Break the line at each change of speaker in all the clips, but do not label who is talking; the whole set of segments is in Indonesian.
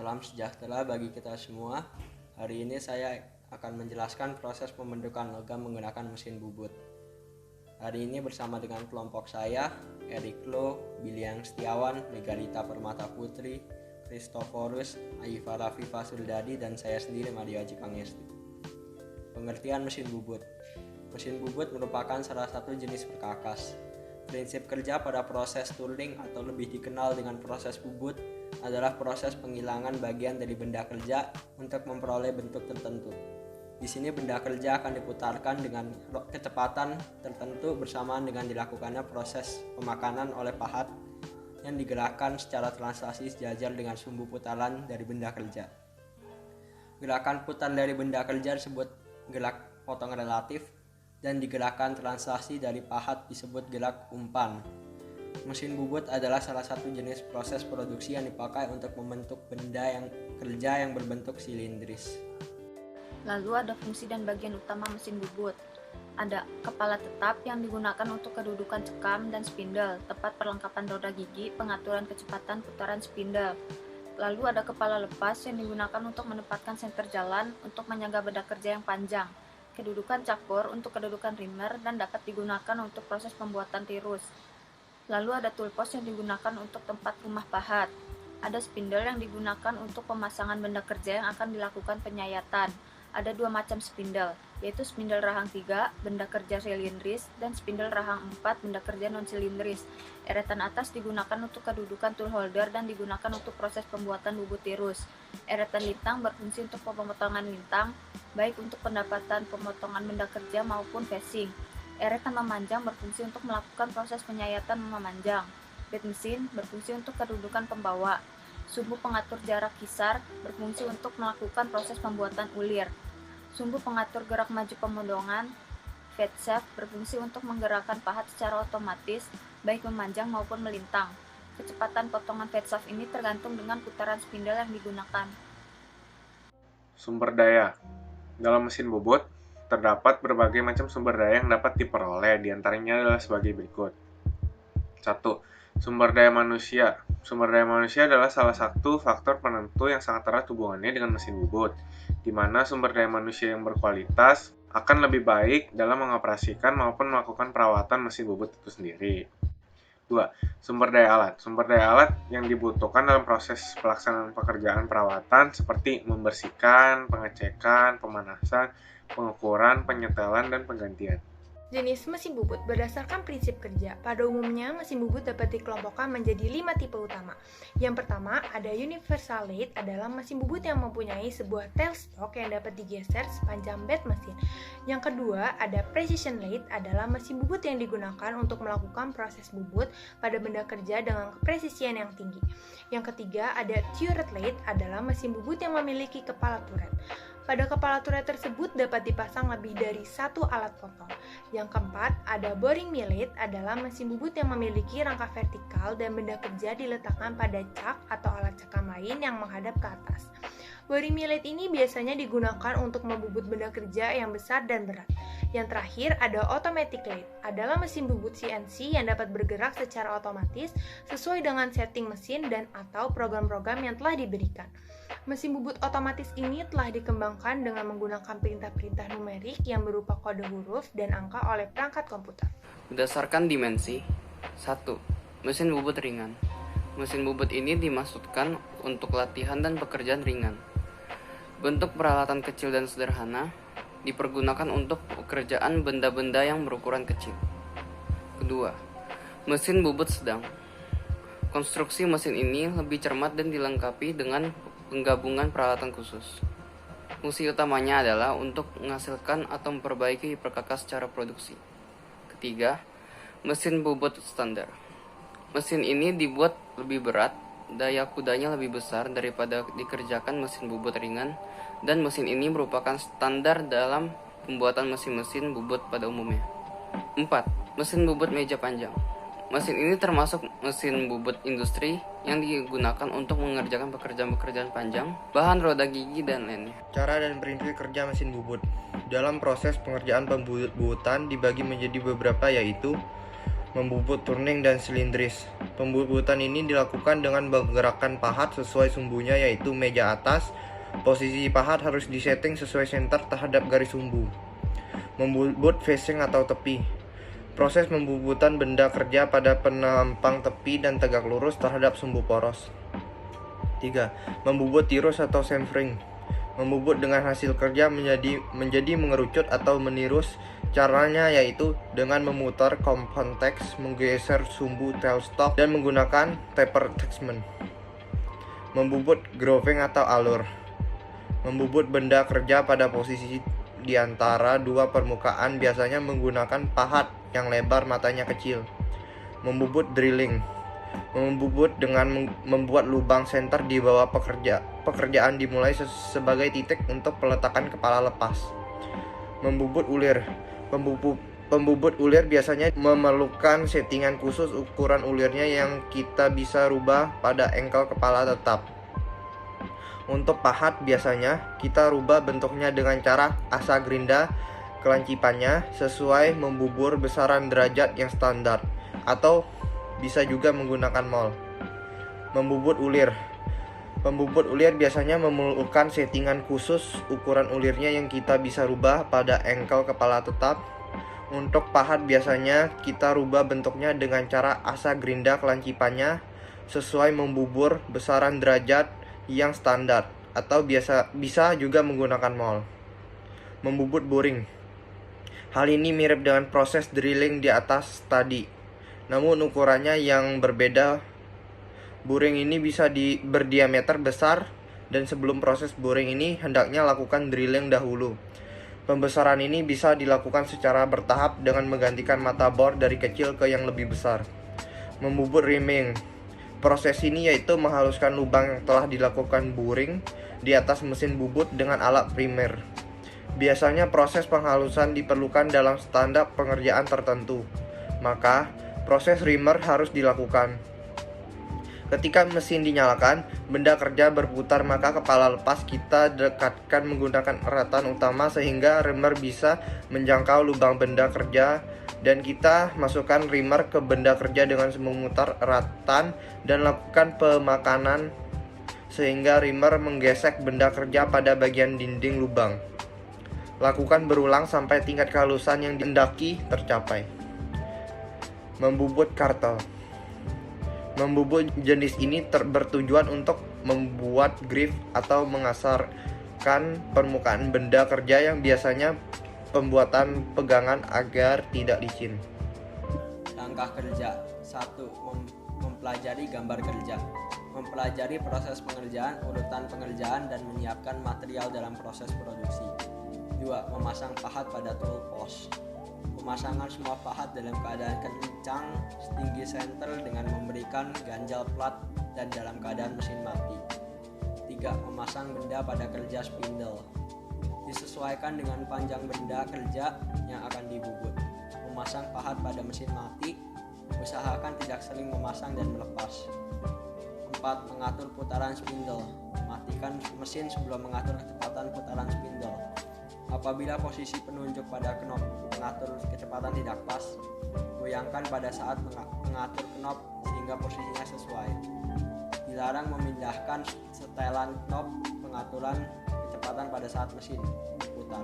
Salam sejahtera bagi kita semua. Hari ini saya akan menjelaskan proses pembentukan logam menggunakan mesin bubut. Hari ini bersama dengan kelompok saya, Erik Lo, Biliang Setiawan, Megalita Permata Putri, Kristoforus, Ayifa Rafifa Suldadi, dan saya sendiri, Mario Aji Pangestu. Pengertian mesin bubut. Mesin bubut merupakan salah satu jenis perkakas. Prinsip kerja pada proses tooling atau lebih dikenal dengan proses bubut adalah proses penghilangan bagian dari benda kerja untuk memperoleh bentuk tertentu. Di sini benda kerja akan diputarkan dengan kecepatan tertentu bersamaan dengan dilakukannya proses pemakanan oleh pahat yang digerakkan secara translasi sejajar dengan sumbu putaran dari benda kerja. Gerakan putar dari benda kerja disebut gerak potong relatif, dan digerakkan translasi dari pahat disebut gerak umpan. Mesin bubut adalah salah satu jenis proses produksi yang dipakai untuk membentuk benda yang kerja yang berbentuk silindris.
Lalu ada fungsi dan bagian utama mesin bubut. Ada kepala tetap yang digunakan untuk kedudukan cekam dan spindle, tempat perlengkapan roda gigi, pengaturan kecepatan putaran spindle. Lalu ada kepala lepas yang digunakan untuk menempatkan senter jalan untuk menyangga benda kerja yang panjang. Kedudukan cakbor untuk kedudukan rimmer dan dapat digunakan untuk proses pembuatan tirus. Lalu ada toolpost yang digunakan untuk tempat rumah pahat. Ada spindle yang digunakan untuk pemasangan benda kerja yang akan dilakukan penyayatan. Ada dua macam spindle, yaitu spindle rahang 3, benda kerja silindris, dan spindle rahang 4, benda kerja non-silindris. Eretan atas digunakan untuk kedudukan tool holder dan digunakan untuk proses pembuatan bubut tirus. Eretan lintang berfungsi untuk pemotongan lintang, baik untuk pendapatan pemotongan benda kerja maupun facing. Eretan memanjang berfungsi untuk melakukan proses penyayatan memanjang. Bed mesin berfungsi untuk kedudukan pembawa. Sumbu pengatur jarak kisar berfungsi untuk melakukan proses pembuatan ulir. Sumbu pengatur gerak maju pemodongan, fed shaft, berfungsi untuk menggerakkan pahat secara otomatis, baik memanjang maupun melintang. Kecepatan potongan fed shaft ini tergantung dengan putaran spindle yang digunakan.
Sumber daya. Dalam mesin bubut, terdapat berbagai macam sumber daya yang dapat diperoleh, diantaranya adalah sebagai berikut. 1. Sumber daya manusia. Sumber daya manusia adalah salah satu faktor penentu yang sangat erat hubungannya dengan mesin bubut, di mana sumber daya manusia yang berkualitas akan lebih baik dalam mengoperasikan maupun melakukan perawatan mesin bubut itu sendiri. 2. Sumber daya alat. Sumber daya alat yang dibutuhkan dalam proses pelaksanaan pekerjaan perawatan seperti membersihkan, pengecekan, pemanasan, pengukuran, penyetelan, dan penggantian.
Jenis mesin bubut berdasarkan prinsip kerja. Pada umumnya, mesin bubut dapat dikelompokkan menjadi 5 tipe utama. Yang pertama, ada universal lathe adalah mesin bubut yang mempunyai sebuah tailstock yang dapat digeser sepanjang bed mesin. Yang kedua, ada precision lathe adalah mesin bubut yang digunakan untuk melakukan proses bubut pada benda kerja dengan kepresisian yang tinggi. Yang ketiga, ada turret lathe adalah mesin bubut yang memiliki kepala turret. Pada kepala turret tersebut dapat dipasang lebih dari satu alat potong. Yang keempat, ada boring millet adalah mesin bubut yang memiliki rangka vertikal dan benda kerja diletakkan pada cak atau alat cakam lain yang menghadap ke atas. Boring millet ini biasanya digunakan untuk membubut benda kerja yang besar dan berat. Yang terakhir, ada automatic lathe adalah mesin bubut CNC yang dapat bergerak secara otomatis sesuai dengan setting mesin dan atau program-program yang telah diberikan. Mesin bubut otomatis ini telah dikembangkan dengan menggunakan perintah-perintah numerik yang berupa kode huruf dan angka oleh perangkat komputer.
Berdasarkan dimensi. 1. Mesin bubut ringan. Mesin bubut ini dimaksudkan untuk latihan dan pekerjaan ringan. Bentuk peralatan kecil dan sederhana, dipergunakan untuk pekerjaan benda-benda yang berukuran kecil. Kedua, mesin bubut sedang. Konstruksi mesin ini lebih cermat dan dilengkapi dengan penggabungan peralatan khusus. Fungsi utamanya adalah untuk menghasilkan atau memperbaiki perkakas secara produksi. Ketiga, mesin bubut standar. Mesin ini dibuat lebih berat, daya kudanya lebih besar daripada dikerjakan mesin bubut ringan, dan mesin ini merupakan standar dalam pembuatan mesin-mesin bubut pada umumnya. 4. Mesin bubut meja panjang. Mesin ini termasuk mesin bubut industri yang digunakan untuk mengerjakan pekerjaan-pekerjaan panjang, bahan roda gigi, dan lainnya.
Cara dan prinsip kerja mesin bubut. Dalam proses pengerjaan pembubutan dibagi menjadi beberapa, yaitu membubut turning dan silindris. Pembubutan ini dilakukan dengan menggerakkan pahat sesuai sumbunya, yaitu meja atas. Posisi pahat harus disetting sesuai center terhadap garis sumbu. Membubut facing atau tepi. Proses pembubutan benda kerja pada penampang tepi dan tegak lurus terhadap sumbu poros. 3. Membubut tirus atau chamfering. Membubut dengan hasil kerja menjadi mengerucut atau menirus. Caranya yaitu dengan memutar contacts, menggeser sumbu tailstock, dan menggunakan taper attachment. Membubut grooving atau alur. Membubut benda kerja pada posisi di antara dua permukaan, biasanya menggunakan pahat yang lebar matanya kecil. Membubut drilling. Membubut dengan membuat lubang senter di bawah pekerjaan dimulai sebagai titik untuk peletakan kepala lepas. Membubut ulir. Pembubut ulir biasanya memerlukan settingan khusus ukuran ulirnya yang kita bisa rubah pada engkel kepala tetap. Untuk pahat biasanya kita rubah bentuknya dengan cara asa gerinda kelancipannya sesuai membubur besaran derajat yang standar, atau bisa juga menggunakan mol. Membubut ulir. Pembubut ulir biasanya memerlukan settingan khusus ukuran ulirnya yang kita bisa rubah pada engkel kepala tetap. Untuk pahat biasanya kita rubah bentuknya dengan cara asa gerinda kelancipannya sesuai membubur besaran derajat yang standar, atau bisa juga menggunakan mol. Membubut boring. Hal ini mirip dengan proses drilling di atas tadi, namun ukurannya yang berbeda. Boring ini bisa berdiameter besar, dan sebelum proses boring ini hendaknya lakukan drilling dahulu. Pembesaran ini bisa dilakukan secara bertahap dengan menggantikan mata bor dari kecil ke yang lebih besar. Membubut rimming. Proses ini yaitu menghaluskan lubang yang telah dilakukan boring di atas mesin bubut dengan alat primer. Biasanya proses penghalusan diperlukan dalam standar pengerjaan tertentu, maka proses rimmer harus dilakukan. Ketika mesin dinyalakan, benda kerja berputar, maka kepala lepas kita dekatkan menggunakan eratan utama sehingga rimmer bisa menjangkau lubang benda kerja, dan kita masukkan rimmer ke benda kerja dengan memutar eratan dan lakukan pemakanan sehingga rimmer menggesek benda kerja pada bagian dinding lubang. Lakukan berulang sampai tingkat kehalusan yang dihendaki tercapai. Membubut kartel. Membubut jenis ini bertujuan untuk membuat griff atau mengasarkan permukaan benda kerja yang biasanya pembuatan pegangan agar tidak licin.
Langkah kerja. 1. Mempelajari gambar kerja. Mempelajari proses pengerjaan, urutan pengerjaan, dan menyiapkan material dalam proses produksi. 2. Memasang pahat pada tool post. Pemasangan semua pahat dalam keadaan kencang setinggi senter dengan memberikan ganjal plat dan dalam keadaan mesin mati. 3. Memasang benda pada kerja spindle. Disesuaikan dengan panjang benda kerja yang akan dibubut. Memasang pahat pada mesin mati. Usahakan tidak sering memasang dan melepas. 4. Mengatur putaran spindle. Matikan mesin sebelum mengatur kecepatan putaran spindle. Apabila posisi penunjuk pada knop pengatur kecepatan tidak pas, goyangkan pada saat mengatur knop sehingga posisinya sesuai. Dilarang memindahkan setelan knop pengaturan kecepatan pada saat mesin berputar.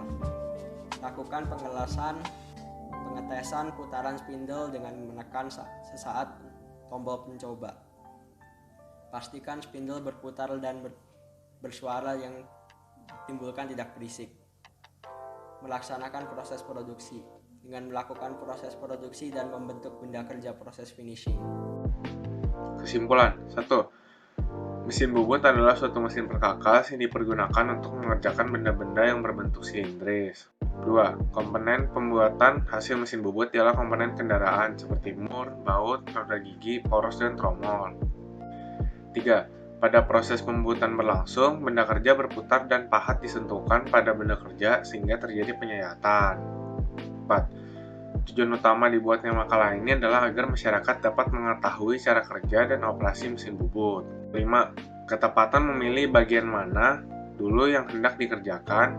Lakukan pengetesan putaran spindle dengan menekan sesaat tombol pencoba. Pastikan spindle berputar dan bersuara yang timbulkan tidak berisik. Melaksanakan proses produksi dengan melakukan proses produksi dan membentuk benda kerja proses finishing.
Kesimpulan. 1. Mesin bubut adalah suatu mesin perkakas yang dipergunakan untuk mengerjakan benda-benda yang berbentuk silindris. 2. Komponen pembuatan hasil mesin bubut ialah komponen kendaraan seperti mur, baut, roda gigi, poros, dan tromol. 3. Pada proses pembuatan berlangsung, benda kerja berputar dan pahat disentuhkan pada benda kerja sehingga terjadi penyayatan. 4. Tujuan utama dibuatnya makalah ini adalah agar masyarakat dapat mengetahui cara kerja dan operasi mesin bubut. 5. Ketepatan memilih bagian mana dulu yang hendak dikerjakan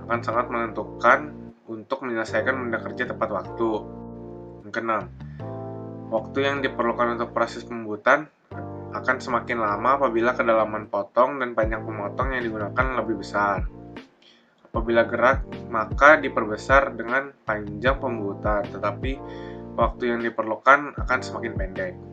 akan sangat menentukan untuk menyelesaikan benda kerja tepat waktu. 6. Waktu yang diperlukan untuk proses pembubutan akan semakin lama apabila kedalaman potong dan panjang pemotong yang digunakan lebih besar. Apabila gerak, maka diperbesar dengan panjang pembubutan, tetapi waktu yang diperlukan akan semakin pendek.